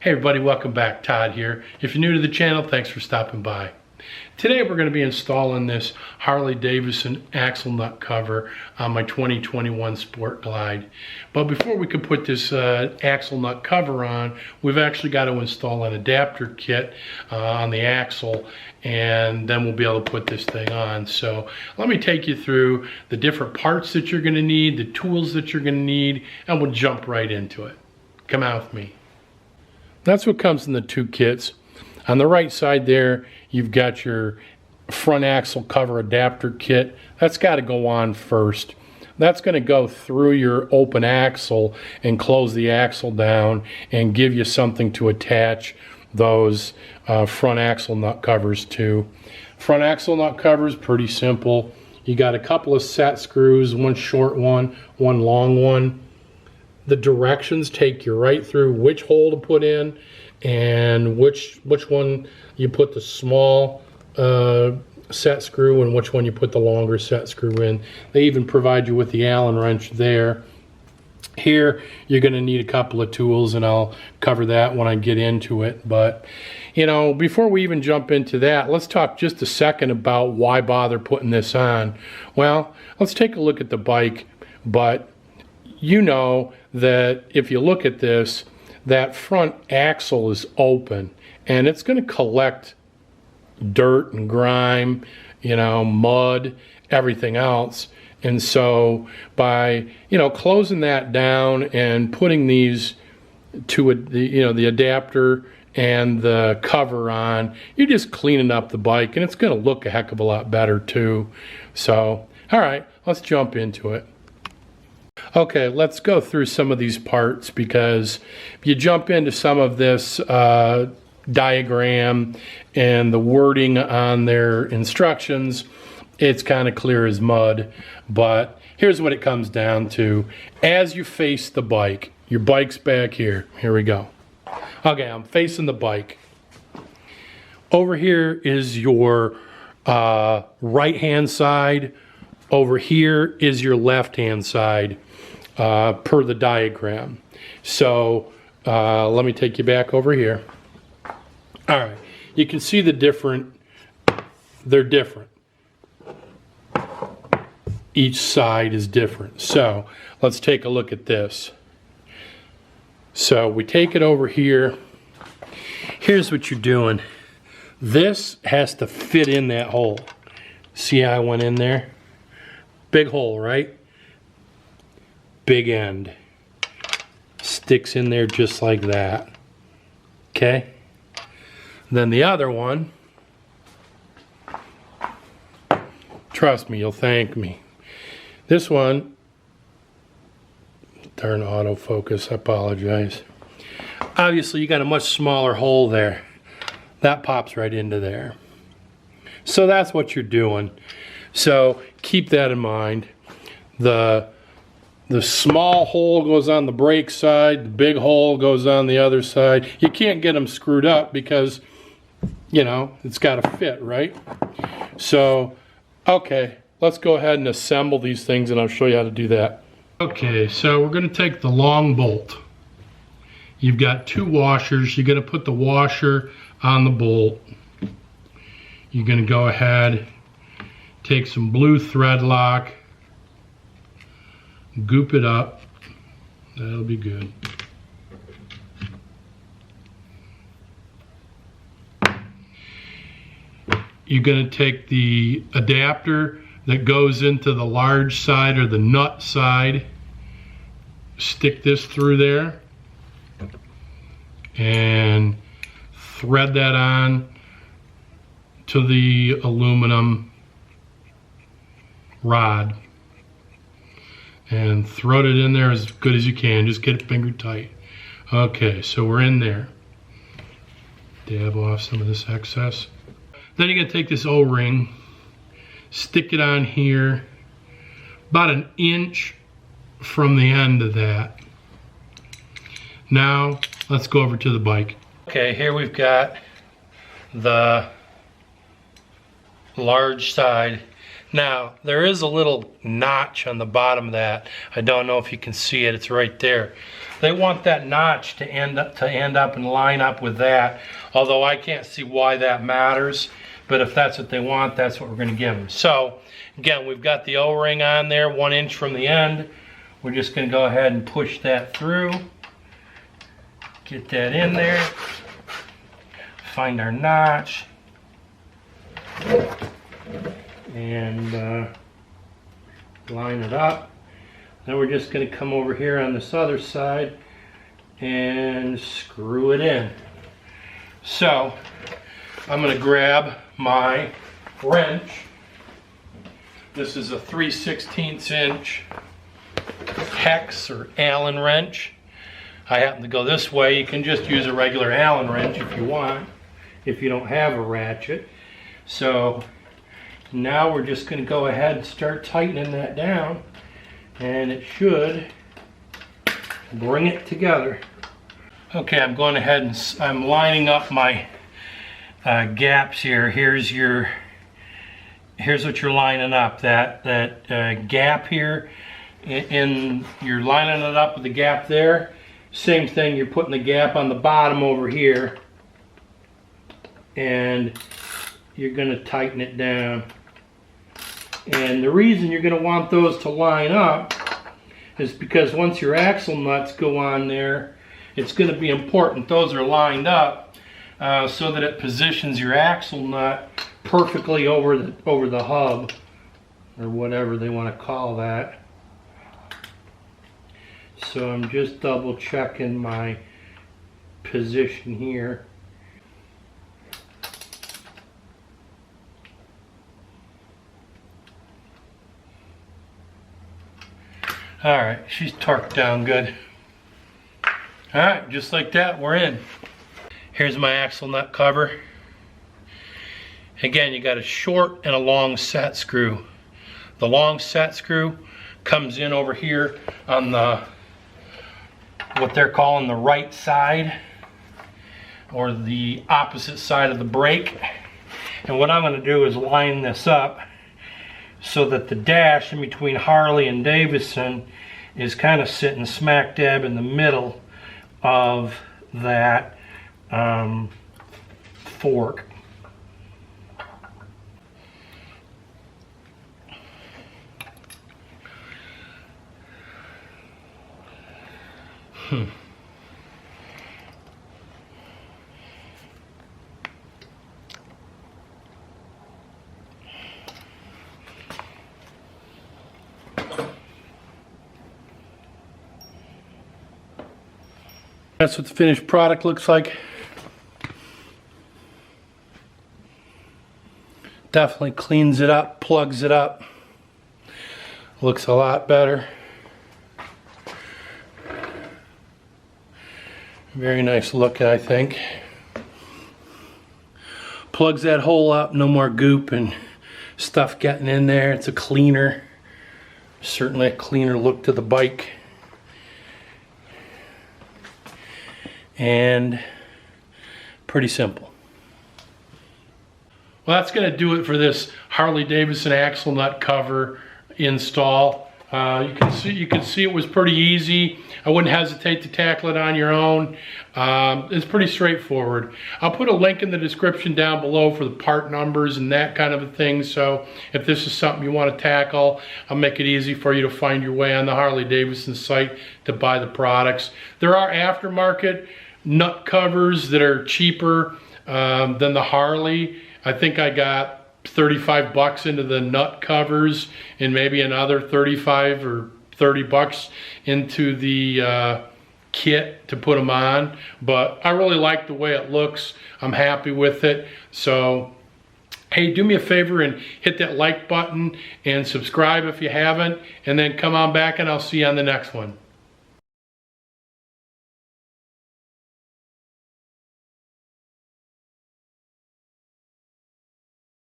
Hey everybody, welcome back. Todd here. If you're new to the channel, thanks for stopping by. Today we're going to be installing this Harley Davidson axle nut cover on my 2021 Sport Glide. But before we can put this axle nut cover on, we've actually got to install an adapter kit on the axle, and then we'll be able to put this thing on. So let me take you through the different parts that you're going to need, the tools that you're going to need, and we'll jump right into it. Come out with me. That's what comes in the two kits. On the right side there, you've got your front axle cover adapter kit. That's got to go on first. That's going to go through your open axle and close the axle down and give you something to attach those front axle nut covers to. Front axle nut covers, pretty simple. You got a couple of set screws, one short one long one. The directions take you right through which hole to put in and which one you put the small set screw and which one you put the longer set screw in. They even provide you with the Allen wrench there. Here you're going to need a couple of tools, and I'll cover that when I get into it. But you know, before we even jump into that, let's talk just a second about why bother putting this on. Well, let's take a look at the bike. But you know that if you look at this, that front axle is open and it's going to collect dirt and grime, you know, mud, everything else. And so by, you know, closing that down and putting these to the adapter and the cover on, you're just cleaning up the bike, and it's going to look a heck of a lot better too. So, all right, let's jump into it. Okay, let's go through some of these parts, because if you jump into some of this diagram and the wording on their instructions, it's kind of clear as mud. But here's what it comes down to. As you face the bike, your bike's back here. Here we go. Okay, I'm facing the bike. Over here is your right-hand side. Over here is your left-hand side. Per the diagram. So let me take you back over here. All right, you can see they're different. Each side is different. So let's take a look at this. So we take it over here. Here's what you're doing. This has to fit in that hole. See how I went in there? Big hole, right? Big end sticks in there just like that. Okay, then the other one, trust me, you'll thank me. This one, darn autofocus, I apologize. Obviously you got a much smaller hole there. That pops right into there. So that's what you're doing. So keep that in mind. The small hole goes on the brake side, the big hole goes on the other side. You can't get them screwed up because, you know, it's got to fit, right? So, okay, let's go ahead and assemble these things, and I'll show you how to do that. Okay, so we're going to take the long bolt. You've got two washers. You're going to put the washer on the bolt. You're going to go ahead, take some blue thread lock, goop it up. That'll be good. You're going to take the adapter that goes into the large side or the nut side, stick this through there, and thread that on to the aluminum rod. And throw it in there as good as you can. Just get it finger tight. Okay, so we're in there. Dab off some of this excess. Then you're going to take this O-ring, stick it on here, about an inch from the end of that. Now, let's go over to the bike. Okay, here we've got the large side. Now, there is a little notch on the bottom of that. I don't know if you can see it. It's right there. They want that notch to end up and line up with that, although I can't see why that matters. But if that's what they want, that's what we're going to give them. So, again, we've got the O-ring on there, 1 inch from the end. We're just going to go ahead and push that through. Get that in there. Find our notch. And line it up. Then we're just going to come over here on this other side and screw it in. So, I'm going to grab my wrench. This is a 3/16 inch hex or Allen wrench. I happen to go this way. You can just use a regular Allen wrench if you want, if you don't have a ratchet. So now we're just going to go ahead and start tightening that down, and it should bring it together. Okay, I'm going ahead and I'm lining up my gaps here. Here's what you're lining up. That gap here, you're lining it up with the gap there. Same thing, you're putting the gap on the bottom over here, and you're going to tighten it down. And the reason you're going to want those to line up is because once your axle nuts go on there, it's going to be important those are lined up so that it positions your axle nut perfectly over the hub, or whatever they want to call that. So I'm just double checking my position here. Alright, she's torqued down good. Alright, just like that, we're in. Here's my axle nut cover. Again, you got a short and a long set screw. The long set screw comes in over here on the, what they're calling the right side, or the opposite side of the brake. And what I'm going to do is line this up so that the dash in between Harley and Davidson is kind of sitting smack dab in the middle of that fork. That's what the finished product looks like. Definitely cleans it up, plugs it up. Looks a lot better. Very nice looking, I think. Plugs that hole up, no more goop and stuff getting in there. It's a cleaner, certainly a cleaner look to the bike. And pretty simple. Well, that's going to do it for this Harley Davidson axle nut cover install. You can see it was pretty easy. I wouldn't hesitate to tackle it on your own. It's pretty straightforward. I'll put a link in the description down below for the part numbers and that kind of a thing. So if this is something you want to tackle, I'll make it easy for you to find your way on the Harley Davidson site to buy the products. There are aftermarket nut covers that are cheaper than the Harley. I think I got 35 bucks into the nut covers and maybe another 35 or 30 bucks into the kit to put them on. But I really like the way it looks. I'm happy with it. So hey, do me a favor and hit that like button and subscribe if you haven't, and then come on back and I'll see you on the next one.